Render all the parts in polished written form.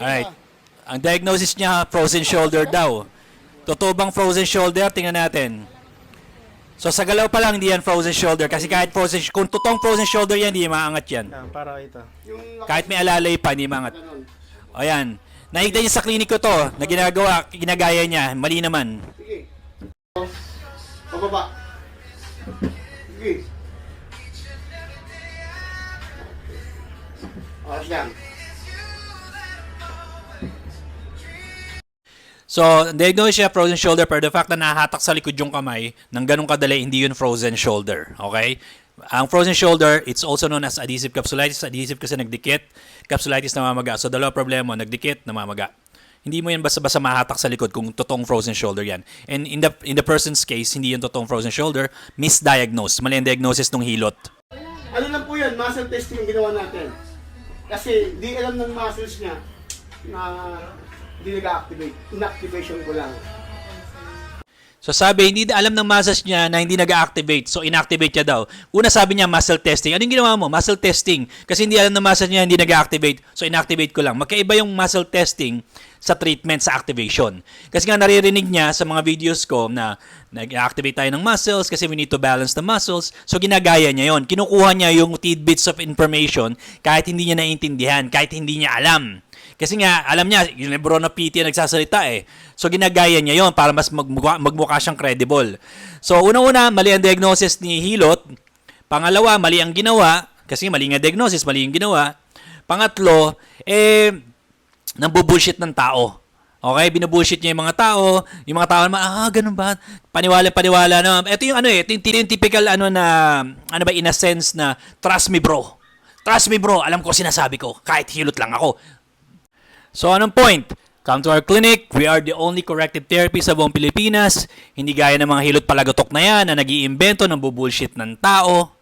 Alright. Ang diagnosis niya, frozen shoulder daw. Totoo bang frozen shoulder? Tingnan natin. So sa galaw pa lang, hindi yan frozen shoulder. Kasi kahit frozen, kung totoong frozen shoulder yan, hindi maangat yan. Para ito. Kahit may alalay pa, hindi maangat. O yan. Nakikita niya sa klinik ko to, na ginagaya niya. Mali naman. Sige. Pababa. Sige. Oras lang. So, diagnose siya frozen shoulder pero the fact na nahatak sa likod yung kamay ng ganong kadali, hindi yun frozen shoulder. Okay? Ang frozen shoulder, it's also known as adhesive capsulitis. Adhesive kasi nagdikit, capsulitis namamaga. So, dalawa problema, nagdikit, namamaga. Hindi mo yan basta-basta mahatak sa likod kung totoong frozen shoulder yan. And in the person's case, hindi yan totoong frozen shoulder, misdiagnosed. Mali ang diagnosis ng hilot. Ano lang po yan, muscle testing yung ginawa natin. Kasi di alam ng muscles niya na hindi nag-activate. Inactivation ko lang. So sabi, hindi alam ng muscles niya na hindi nag-activate. So inactivate niya daw. Una sabi niya muscle testing. Ano yung ginawa mo? Muscle testing. Kasi hindi alam ng muscles niya hindi nag-activate. So inactivate ko lang. Magkaiba yung muscle testing sa treatment sa activation. Kasi nga naririnig niya sa mga videos ko na nag-activate tayo ng muscles kasi we need to balance the muscles. So ginagaya niya yon. Kinukuha niya yung tidbits of information kahit hindi niya naiintindihan, kahit hindi niya alam. Kasi nga, alam niya, yung libro na PT ang nagsasalita eh. So, ginagaya niya yon para mas magmukha siyang credible. So, una-una, mali ang diagnosis ni Hilot. Pangalawa, mali ang ginawa. Kasi mali nga diagnosis, mali ang ginawa. Pangatlo, nambubullshit ng tao. Okay, binubullshit niya yung mga tao. Yung mga tao naman, ganun ba? Paniwala na. Ito yung ito yung typical in a sense na trust me bro. Trust me bro, alam ko sinasabi ko. Kahit hilot lang ako. So, anong point? Come to our clinic. We are the only corrective therapy sa buong Pilipinas. Hindi gaya ng mga hilot palagatok na yan na nag-iimbento ng bubullshit ng tao.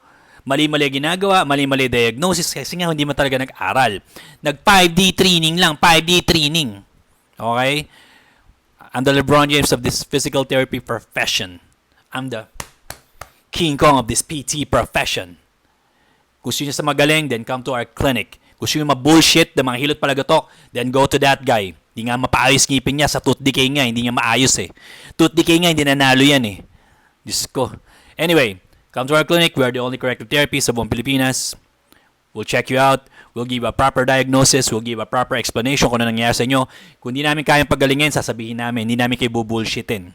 Mali-mali ginagawa, mali-mali diagnosis kasi nga hindi mo talaga nag-aral. Nag 5D training lang, 5D training. Okay? I'm the LeBron James of this physical therapy profession. I'm the King Kong of this PT profession. Gusto niyo sa magaling, then come to our clinic. Gusto nyo ma-bullshit ng mga hilot palagatok, then go to that guy. Hindi nga mapaayos ngipin niya, sa tooth decay nga, hindi niya maayos eh. Tooth decay nga, hindi nanalo yan eh. Diyos ko. Anyway, come to our clinic. We are the only corrective therapy sa buong Pilipinas. We'll check you out. We'll give a proper diagnosis. We'll give a proper explanation kung ano nangyayari sa inyo. Kung hindi namin kayang pagalingin, sasabihin namin. Hindi namin kayo bubullshitin.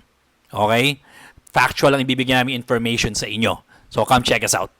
Okay? Factual ang ibibigyan namin information sa inyo. So come check us out.